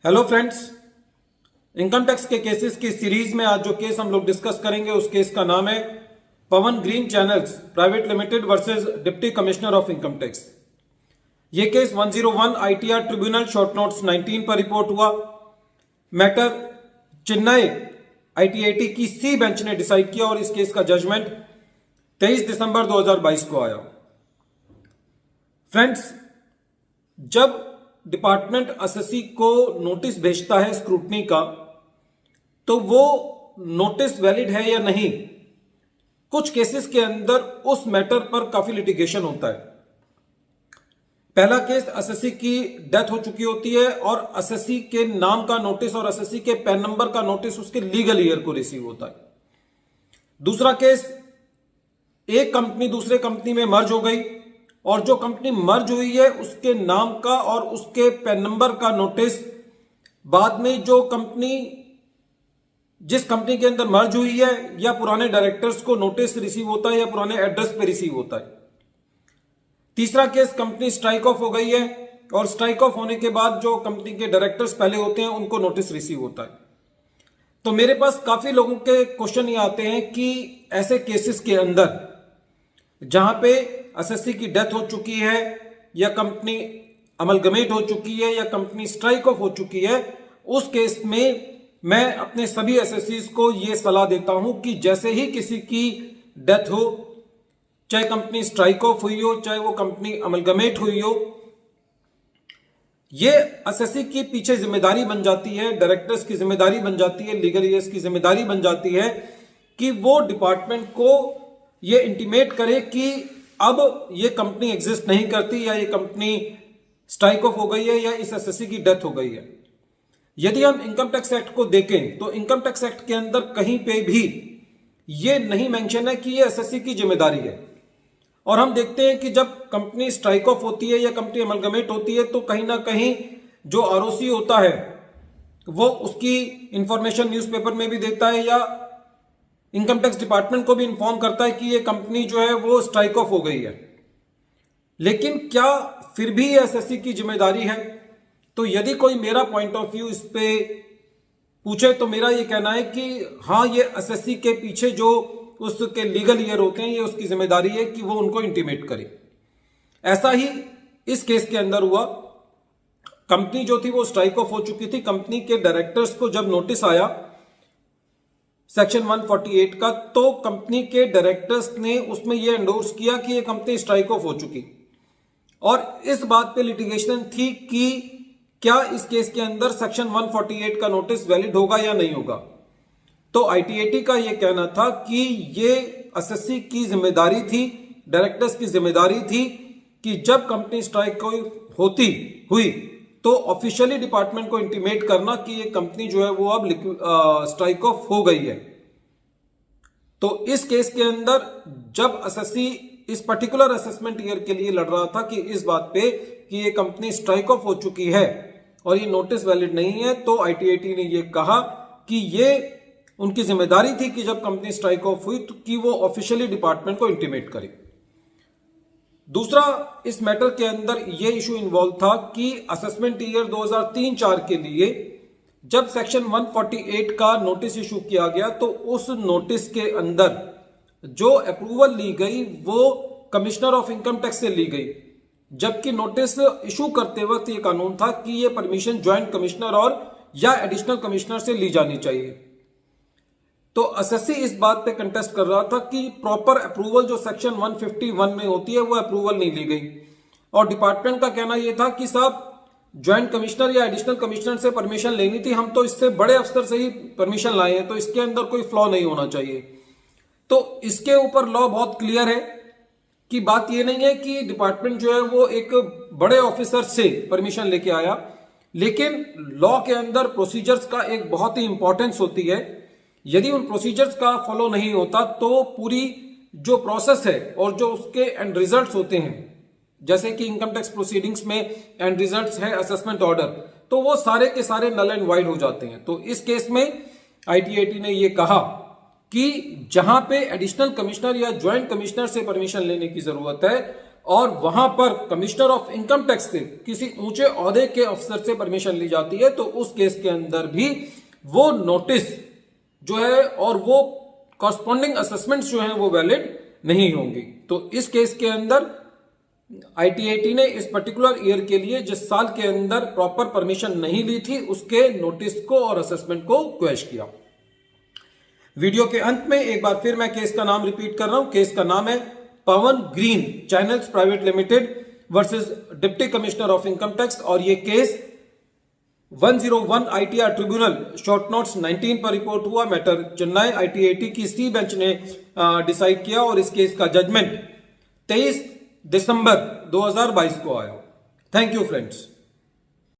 Hello friends, income tax के cases की series में आज जो केस हम लोग डिस्कस करेंगे उस केस का नाम है Pawan green channels private limited versus deputy commissioner of income tax. ये केस 101 आईटीआर ट्रिब्यूनल शॉर्ट नोट्स 19 पर रिपोर्ट हुआ। मैटर चेन्नई आईटीआईटी की सी बेंच ने डिसाइड किया और इस केस का जजमेंट 23 दिसंबर 2022 को आया। फ्रेंड्स, जब डिपार्टमेंट एसएससी को नोटिस भेजता है स्क्रूटनी का, तो वो नोटिस वैलिड है या नहीं, कुछ केसेस के अंदर उस मैटर पर काफी लिटिगेशन होता है। पहला केस एसएससी की डेथ हो चुकी होती है और एसएससी के नाम का नोटिस और एसएससी के पैन नंबर का नोटिस उसके लीगल ईयर को रिसीव होता है। दूसरा केस, एक कंपनी दूसरे कंपनी में मर्ज हो गई और जो कंपनी मर्ज हुई है उसके नाम का और उसके पैन नंबर का नोटिस बाद में जो कंपनी जिस कंपनी के अंदर मर्ज हुई है या पुराने डायरेक्टर्स को नोटिस रिसीव होता है या पुराने एड्रेस पे रिसीव होता है। तीसरा केस, कंपनी स्ट्राइक ऑफ हो गई है और स्ट्राइक ऑफ होने के बाद जो कंपनी के डायरेक्टर्स पहले होते हैं उनको नोटिस रिसीव होता है। तो मेरे पास काफी लोगों के क्वेश्चन ये आते हैं कि ऐसे केसेस के अंदर जहां पे एसएससी की डेथ हो चुकी है या कंपनी अमलगमेट हो चुकी है या कंपनी स्ट्राइक ऑफ हो चुकी है, उस केस में मैं अपने सभी एसएससीज को यह सलाह देता हूं कि जैसे ही किसी की डेथ हो, चाहे कंपनी स्ट्राइक ऑफ हुई हो चाहे वो कंपनी अमलगमेट हुई हो, ये एसएससी की पीछे जिम्मेदारी बन जाती है, डायरेक्टर्स की जिम्मेदारी बन जाती है, लीगल ईयर्स की जिम्मेदारी बन जाती है कि वो डिपार्टमेंट को ये इंटीमेट करे कि अब ये कंपनी एग्जिस्ट नहीं करती या ये कंपनी स्ट्राइक ऑफ हो गई है या इस एसएससी की डेथ हो गई है। यदि हम इनकम टैक्स एक्ट को देखें तो इनकम टैक्स एक्ट के अंदर कहीं पे भी ये नहीं मेंशन है कि ये एसएससी की जिम्मेदारी है। और हम देखते हैं कि जब कंपनी स्ट्राइक ऑफ होती है या कंपनी अमलगमेट होती है तो कहीं ना कहीं जो आरओसी होता है वो उसकी इंफॉर्मेशन न्यूज़पेपर में भी देता है या इनकम टैक्स डिपार्टमेंट को भी इन्फॉर्म करता है कि ये कंपनी जो है वो स्ट्राइक ऑफ हो गई है। लेकिन क्या फिर भी ये एसएससी की जिम्मेदारी है? तो यदि कोई मेरा पॉइंट ऑफ व्यू इस पे पूछे तो मेरा ये कहना है कि हाँ, ये एसएससी के पीछे जो उसके लीगल ईयर होते हैं ये उसकी जिम्मेदारी है कि वो उनको इंटीमेट करे। ऐसा ही इस केस के अंदर हुआ। कंपनी जो थी वो स्ट्राइक ऑफ हो चुकी थी। कंपनी के डायरेक्टर्स को जब नोटिस आया सेक्शन 148 का, तो कंपनी के डायरेक्टर्स ने उसमें यह एंडोर्स किया कि यह कंपनी स्ट्राइक ऑफ हो चुकी और इस बात पे लिटिगेशन थी कि क्या इस केस के अंदर सेक्शन 148 का नोटिस वैलिड होगा या नहीं होगा। तो आईटीआईटी का यह कहना था कि ये एसएससी की जिम्मेदारी थी, डायरेक्टर्स की जिम्मेदारी थी कि जब कंपनी स्ट्राइक होती हुई तो ऑफिशियली डिपार्टमेंट को इंटीमेट करना कि ये कंपनी जो है वो अब स्ट्राइक ऑफ हो गई है। तो इस केस के अंदर जब एसएससी इस पर्टिकुलर असेसमेंट ईयर के लिए लड़ रहा था कि इस बात पे कि ये कंपनी स्ट्राइक ऑफ हो चुकी है और ये नोटिस वैलिड नहीं है, तो आईटीआईटी ने ये कहा कि ये उनकी जिम्मेदारी थी कि जब कंपनी स्ट्राइक ऑफ हुई तो कि वो ऑफिशियली डिपार्टमेंट को इंटीमेट करे। दूसरा, इस मैटर के अंदर यह इशू इन्वॉल्व था कि असेसमेंट ईयर 2003-4 के लिए जब सेक्शन 148 का नोटिस इशू किया गया तो उस नोटिस के अंदर जो अप्रूवल ली गई वो कमिश्नर ऑफ इनकम टैक्स से ली गई, जबकि नोटिस इशू करते वक्त ये कानून था कि ये परमिशन ज्वाइंट कमिश्नर और या एडिशनल कमिश्नर से ली जानी चाहिए। तो एसएससी इस बात पे कंटेस्ट कर रहा था कि प्रॉपर अप्रूवल जो सेक्शन 151 में होती है वो अप्रूवल नहीं ली गई और डिपार्टमेंट का कहना यह था कि साहब ज्वाइंट कमिश्नर या एडिशनल कमिश्नर से परमिशन लेनी थी, हम तो इससे बड़े अफसर से ही परमिशन लाए हैं, तो इसके अंदर कोई फ्लॉ नहीं होना चाहिए। तो इसके ऊपर लॉ बहुत क्लियर है कि बात यह नहीं है कि डिपार्टमेंट जो है वो एक बड़े ऑफिसर से परमिशन लेके आया, लेकिन लॉ के अंदर प्रोसीजर्स का एक बहुत ही इंपॉर्टेंस होती है। यदि उन प्रोसीजर्स का फॉलो नहीं होता तो पूरी जो प्रोसेस है और जो उसके एंड रिजल्ट्स होते हैं, जैसे कि इनकम टैक्स प्रोसीडिंग्स में एंड रिजल्ट्स है असेसमेंट ऑर्डर, तो वो सारे के सारे नल एंड वाइड हो जाते हैं। तो इस केस में आईटीआईटी ने यह कहा कि जहां पे एडिशनल कमिश्नर या ज्वाइंट कमिश्नर से परमिशन लेने की जरूरत है और वहां पर कमिश्नर ऑफ इनकम टैक्स से किसी ऊंचे ओहदे के अफसर से परमिशन ली जाती है, तो उस केस के अंदर भी वो नोटिस जो है और वो कॉरस्पॉन्डिंग असेसमेंट्स जो हैं वो वैलिड नहीं होंगी। तो इस केस के अंदर ITAT ने इस पर्टिकुलर ईयर के लिए जिस साल के अंदर प्रॉपर परमिशन नहीं ली थी उसके नोटिस को और असेसमेंट को क्वेश किया। वीडियो के अंत में एक बार फिर मैं केस का नाम रिपीट कर रहा हूं। केस का नाम है Pawan green channels private limited versus deputy commissioner of income tax, और ये केस 101 ITR ट्रिब्यूनल शॉर्ट नोट्स 19 पर रिपोर्ट हुआ। मैटर चेन्नई ITAT की सी बेंच ने डिसाइड किया और इस केस का जजमेंट 23 दिसंबर 2022 को आया। Thank you friends.